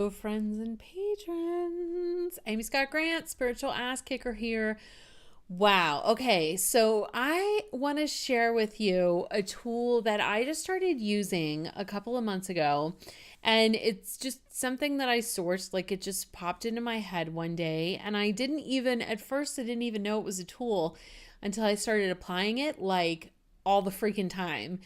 Hello, friends and patrons. Amy Scott Grant, spiritual ass kicker here. Wow. Okay. So I want to share with you a tool that I just started using a couple of months ago. And it's just something that I sourced. Like it just popped into my head one day. And at first, I didn't even know it was a tool until I started applying it like all the freaking time.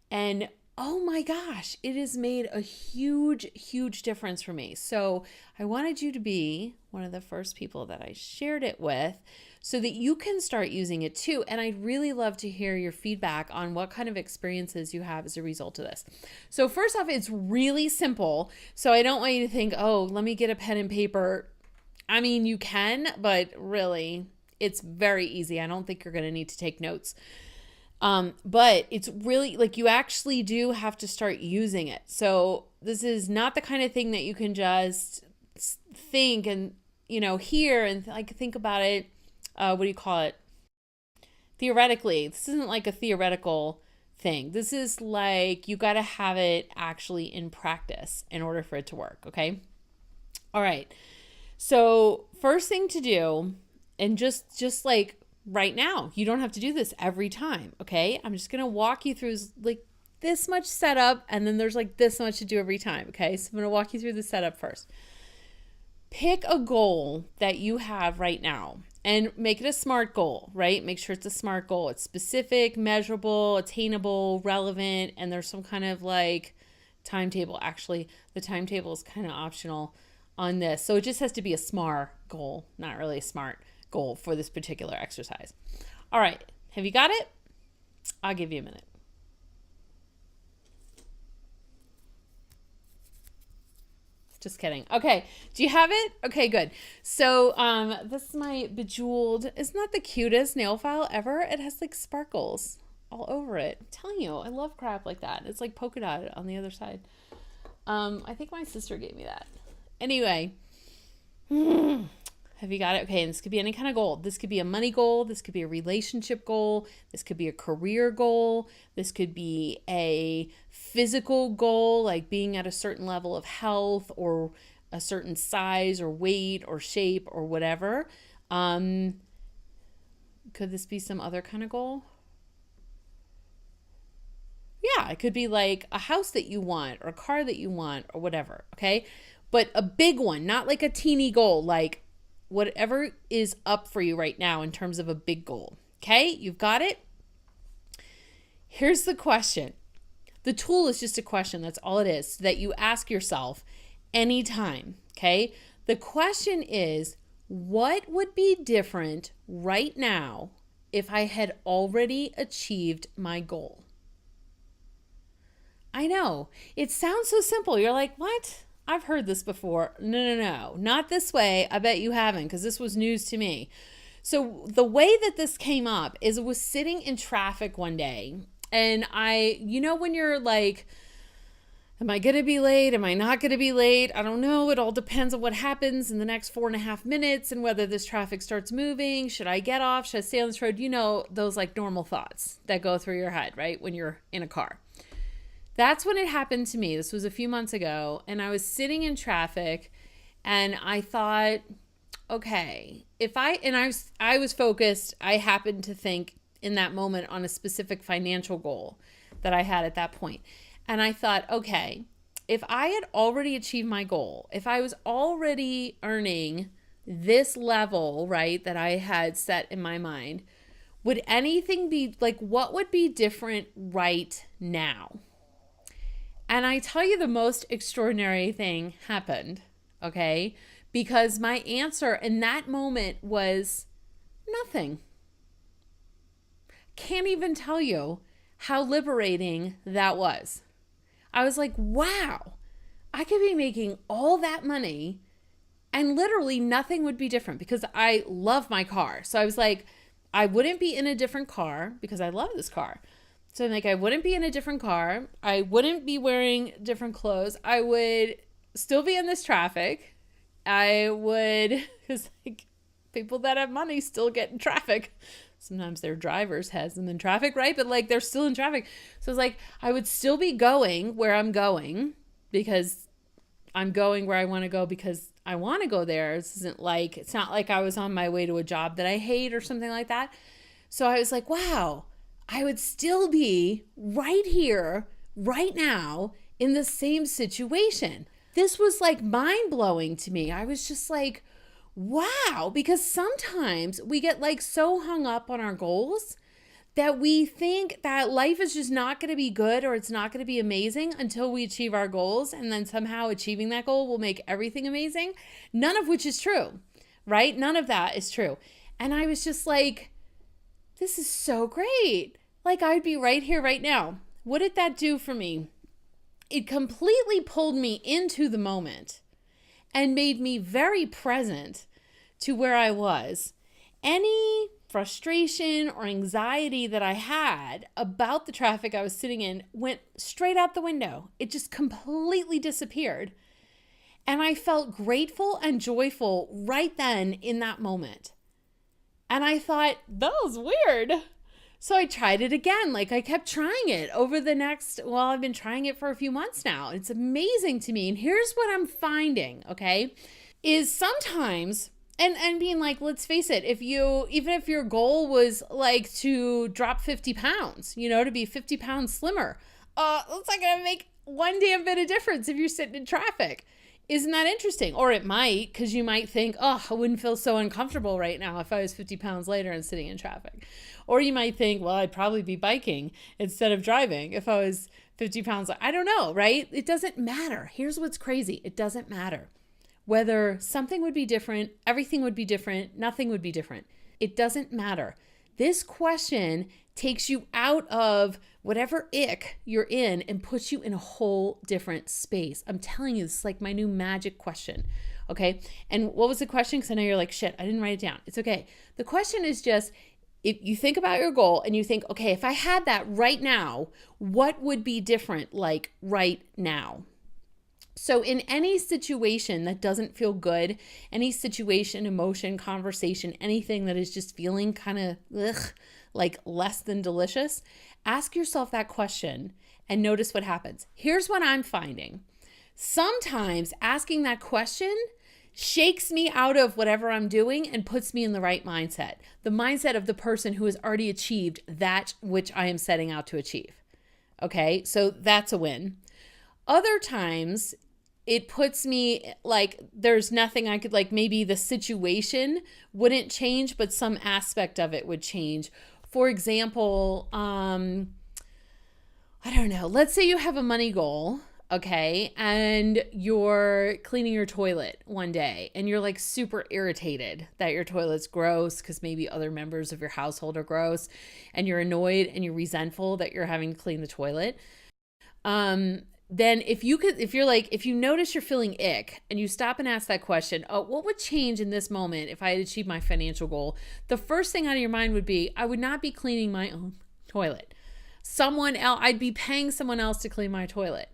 And oh my gosh, it has made a huge, huge difference for me. So I wanted you to be one of the first people that I shared it with so that you can start using it too. And I'd really love to hear your feedback on what kind of experiences you have as a result of this. So first off, it's really simple. So I don't want you to think, oh, let me get a pen and paper. I mean, you can, but really, it's very easy. I don't think you're going to need to take notes. But it's really like you actually do have to start using it. So this is not the kind of thing that you can just think and, hear and think about it. What do you call it? Theoretically, this isn't like a theoretical thing. This is like you got to have it actually in practice in order for it to work. Okay. All right. So first thing to do, and just like right now, you don't have to do this every time. Okay. I'm just going to walk you through like this much setup. And then there's like this much to do every time. Okay. So I'm going to walk you through the setup first. Pick a goal that you have right now and make it a SMART goal, right? Make sure it's a SMART goal. It's specific, measurable, attainable, relevant, and there's some kind of like timetable. Actually, the timetable is kind of optional on this. So it just has to be a SMART goal, not really a SMART goal for this particular exercise. All right. Have you got it? I'll give you a minute. Just kidding. Okay. Do you have it? Okay, good. So this is my bejeweled, isn't that the cutest nail file ever? It has like sparkles all over it. I'm telling you, I love crap like that. It's like polka dotted on the other side. I think my sister gave me that. Anyway. Have you got it? Okay, and this could be any kind of goal. This could be a money goal. This could be a relationship goal. This could be a career goal. This could be a physical goal, like being at a certain level of health or a certain size or weight or shape or whatever. Could this be some other kind of goal? Yeah, it could be like a house that you want or a car that you want or whatever, okay? But a big one, not like a teeny goal, like whatever is up for you right now in terms of a big goal. Okay, you've got it? Here's the question. The tool is just a question. That's all it is that you ask yourself anytime. Okay, the question is, what would be different right now if I had already achieved my goal? I know it sounds so simple. You're like, what? I've heard this before. No, not this way. I bet you haven't, because this was news to me. So the way that this came up is I was sitting in traffic one day, and when you're like, am I going to be late? Am I not going to be late? I don't know. It all depends on what happens in the next 4.5 minutes and whether this traffic starts moving. Should I get off? Should I stay on this road? Those like normal thoughts that go through your head, right? When you're in a car. That's when it happened to me. This was a few months ago, and I was sitting in traffic, and I thought, okay, I was focused. I happened to think in that moment on a specific financial goal that I had at that point. And I thought, okay, if I had already achieved my goal, if I was already earning this level, right, that I had set in my mind, would anything be like, what would be different right now? And I tell you, the most extraordinary thing happened, okay? Because my answer in that moment was nothing. Can't even tell you how liberating that was. I was like, wow, I could be making all that money and literally nothing would be different because I love my car. So I was like, I wouldn't be in a different car because I love this car. So I'm like, I wouldn't be in a different car. I wouldn't be wearing different clothes. I would still be in this traffic. Because like people that have money still get in traffic. Sometimes their drivers has them in traffic, right? But like they're still in traffic. So it's like, I would still be going where I'm going because I'm going where I want to go because I want to go there. This isn't like, it's not like I was on my way to a job that I hate or something like that. So I was like, wow, I would still be right here, right now, in the same situation. This was like mind blowing to me. I was just like, wow, because sometimes we get like so hung up on our goals that we think that life is just not going to be good or it's not going to be amazing until we achieve our goals. And then somehow achieving that goal will make everything amazing. None of which is true, right? None of that is true. And I was just like, this is so great. Like I'd be right here right now. What did that do for me? It completely pulled me into the moment and made me very present to where I was. Any frustration or anxiety that I had about the traffic I was sitting in went straight out the window. It just completely disappeared. And I felt grateful and joyful right then in that moment. And I thought, that was weird. So I tried it again. Like I kept trying it over the next, well, I've been trying it for a few months now. It's amazing to me. And here's what I'm finding, okay, is sometimes, and being like, let's face it, even if your goal was like to drop 50 pounds, to be 50 pounds slimmer, that's not going to make one damn bit of difference if you're sitting in traffic. Isn't that interesting? Or it might, because you might think, oh, I wouldn't feel so uncomfortable right now if I was 50 pounds lighter and sitting in traffic. Or you might think, well, I'd probably be biking instead of driving if I was 50 pounds. I don't know, right? It doesn't matter. Here's what's crazy. It doesn't matter. Whether something would be different, everything would be different, nothing would be different. It doesn't matter. This question takes you out of whatever ick you're in and puts you in a whole different space. I'm telling you, this is like my new magic question. Okay. And what was the question? Because I know you're like, shit, I didn't write it down. It's okay. The question is just, if you think about your goal and you think, okay, if I had that right now, what would be different like right now? So in any situation that doesn't feel good, any situation, emotion, conversation, anything that is just feeling kind of like less than delicious, ask yourself that question and notice what happens. Here's what I'm finding. Sometimes asking that question shakes me out of whatever I'm doing and puts me in the right mindset. The mindset of the person who has already achieved that which I am setting out to achieve. Okay, so that's a win. Other times, it puts me like there's nothing I could, like maybe the situation wouldn't change, but some aspect of it would change. For example, I don't know. Let's say you have a money goal, okay, and you're cleaning your toilet one day and you're like super irritated that your toilet's gross because maybe other members of your household are gross and you're annoyed and you're resentful that you're having to clean the toilet. Then if you notice you're feeling ick and you stop and ask that question, oh, what would change in this moment if I had achieved my financial goal? The first thing out of your mind would be, I would not be cleaning my own toilet. I'd be paying someone else to clean my toilet.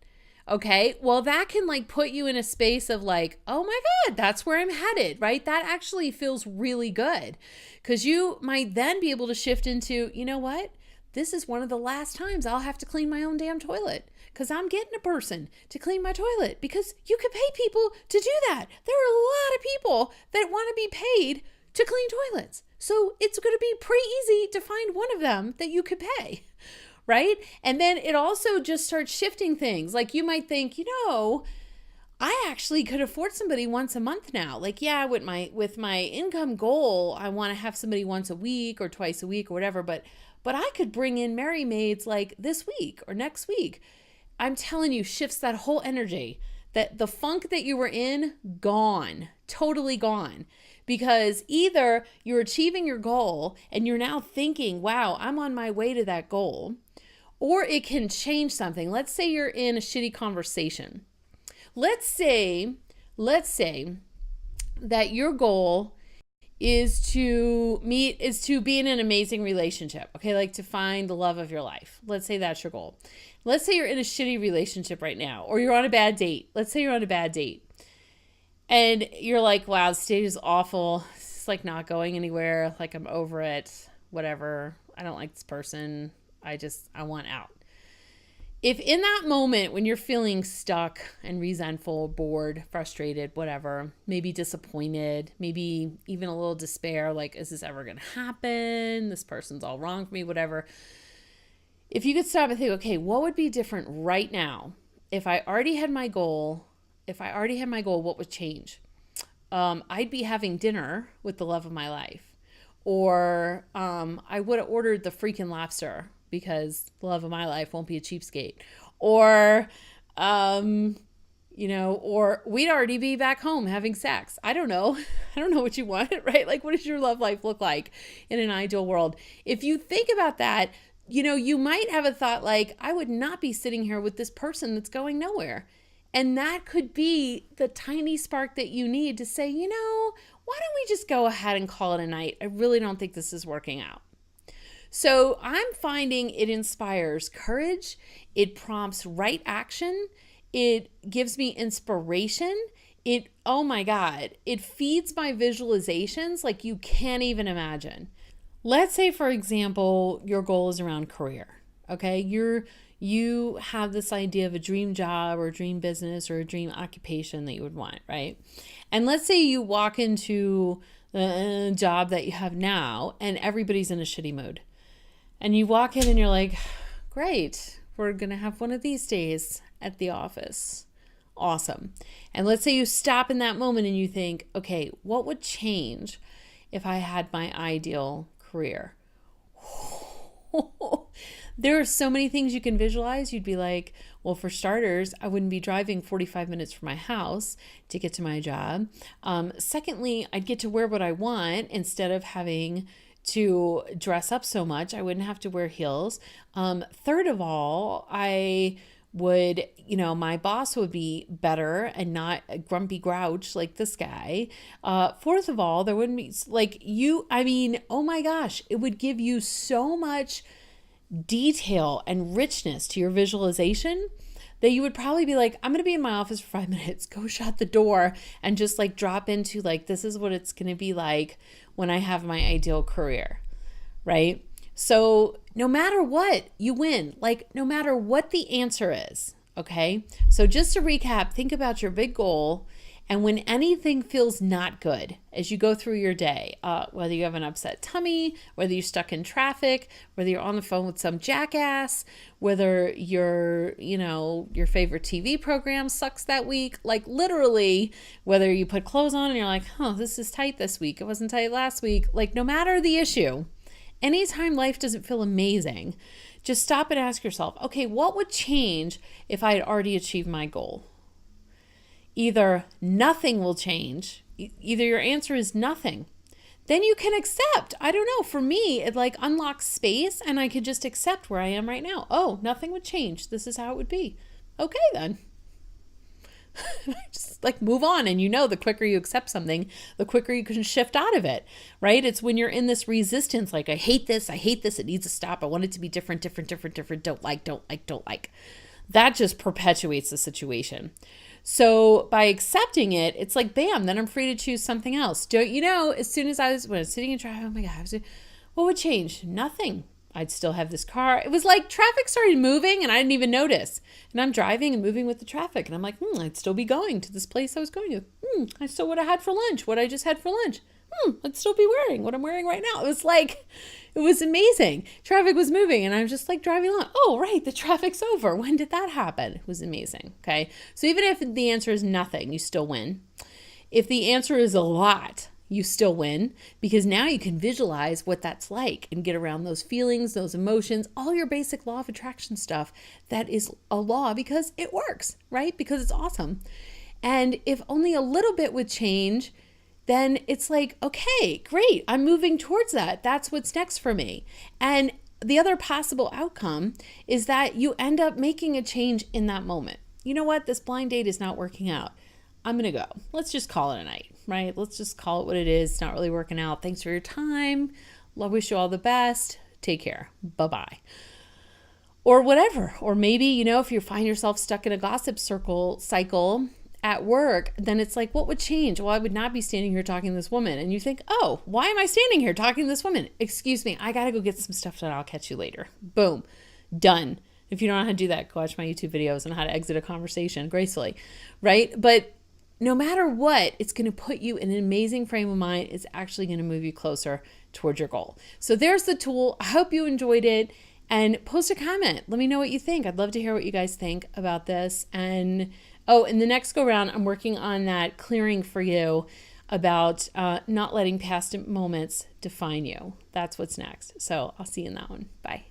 Okay. Well, that can like put you in a space of like, oh my God, that's where I'm headed, right? That actually feels really good because you might then be able to shift into, you know what? This is one of the last times I'll have to clean my own damn toilet because I'm getting a person to clean my toilet because you could pay people to do that. There are a lot of people that want to be paid to clean toilets. So it's going to be pretty easy to find one of them that you could pay, right? And then it also just starts shifting things. Like you might think, I actually could afford somebody once a month now. Like, yeah, with my income goal, I want to have somebody once a week or twice a week or whatever, but I could bring in Merry Maids like this week or next week. I'm telling you, shifts that whole energy, that the funk that you were in, gone, totally gone. Because either you're achieving your goal and you're now thinking, wow, I'm on my way to that goal, or it can change something. Let's say you're in a shitty conversation. Let's say that your goal is to be in an amazing relationship. Okay, like to find the love of your life. Let's say that's your goal. Let's say you're in a shitty relationship right now, or you're on a bad date. Let's say you're on a bad date. And you're like, wow, this date is awful. It's like not going anywhere. Like I'm over it. Whatever. I don't like this person. I want out. If in that moment when you're feeling stuck and resentful, bored, frustrated, whatever, maybe disappointed, maybe even a little despair, like, is this ever going to happen? This person's all wrong for me, whatever. If you could stop and think, okay, what would be different right now if I already had my goal? If I already had my goal, what would change? I'd be having dinner with the love of my life. Or I would have ordered the freaking lobster because the love of my life won't be a cheapskate. Or, or we'd already be back home having sex. I don't know. I don't know what you want, right? Like, what does your love life look like in an ideal world? If you think about that, you might have a thought like, I would not be sitting here with this person that's going nowhere. And that could be the tiny spark that you need to say, why don't we just go ahead and call it a night? I really don't think this is working out. So I'm finding it inspires courage. It prompts right action. It gives me inspiration. Oh my God, it feeds my visualizations like you can't even imagine. Let's say, for example, your goal is around career. Okay, you have this idea of a dream job or a dream business or a dream occupation that you would want, right? And let's say you walk into the job that you have now and everybody's in a shitty mood. And you walk in and you're like, great, we're going to have one of these days at the office. Awesome. And let's say you stop in that moment and you think, okay, what would change if I had my ideal career? There are so many things you can visualize. You'd be like, well, for starters, I wouldn't be driving 45 minutes from my house to get to my job. Secondly, I'd get to wear what I want instead of having to dress up so much. I wouldn't have to wear heels. Third of all, I would, my boss would be better and not a grumpy grouch like this guy. Fourth of all, there wouldn't be oh my gosh, it would give you so much detail and richness to your visualization that you would probably be like, I'm going to be in my office for 5 minutes, go shut the door and just like drop into like, this is what it's going to be like when I have my ideal career, right? So no matter what, you win, like no matter what the answer is, okay? So just to recap, think about your big goal. And when anything feels not good as you go through your day, whether you have an upset tummy, whether you're stuck in traffic, whether you're on the phone with some jackass, whether your favorite TV program sucks that week, like literally, whether you put clothes on and you're like, this is tight this week. It wasn't tight last week. Like no matter the issue, anytime life doesn't feel amazing, just stop and ask yourself, okay, what would change if I had already achieved my goal? Either nothing will change, either your answer is nothing. Then you can accept. I don't know. For me, it like unlocks space and I could just accept where I am right now. Oh, nothing would change. This is how it would be. Okay, then. Just like move on. And the quicker you accept something, the quicker you can shift out of it, right? It's when you're in this resistance, like I hate this, it needs to stop. I want it to be different, don't like. That just perpetuates the situation. So by accepting it, it's like, bam, then I'm free to choose something else. Don't you know, as soon as when I was sitting in traffic, oh my God, what would change? Nothing. I'd still have this car. It was like traffic started moving and I didn't even notice. And I'm driving and moving with the traffic. And I'm like, I'd still be going to this place I was going to. I still would have had for lunch what I just had for lunch. I'd still be wearing what I'm wearing right now. It was like, it was amazing. Traffic was moving and I was just like driving along. Oh, right. The traffic's over. When did that happen? It was amazing. Okay. So even if the answer is nothing, you still win. If the answer is a lot, you still win because now you can visualize what that's like and get around those feelings, those emotions, all your basic law of attraction stuff that is a law because it works, right? Because it's awesome. And if only a little bit would change, then it's like, okay, great. I'm moving towards that. That's what's next for me. And the other possible outcome is that you end up making a change in that moment. You know what? This blind date is not working out. I'm going to go. Let's just call it a night, right? Let's just call it what it is. It's not really working out. Thanks for your time. I wish you all the best. Take care. Bye-bye. Or whatever. Or maybe, if you find yourself stuck in a gossip cycle at work, then it's like, what would change? Well, I would not be standing here talking to this woman. And you think, oh, why am I standing here talking to this woman? Excuse me, I got to go get some stuff done. I'll catch you later. Boom. Done. If you don't know how to do that, go watch my YouTube videos on how to exit a conversation gracefully, right? But no matter what, it's going to put you in an amazing frame of mind. It's actually going to move you closer towards your goal. So there's the tool. I hope you enjoyed it, and post a comment. Let me know what you think. I'd love to hear what you guys think about this. And oh, in the next go round, I'm working on that clearing for you about not letting past moments define you. That's what's next. So I'll see you in that one. Bye.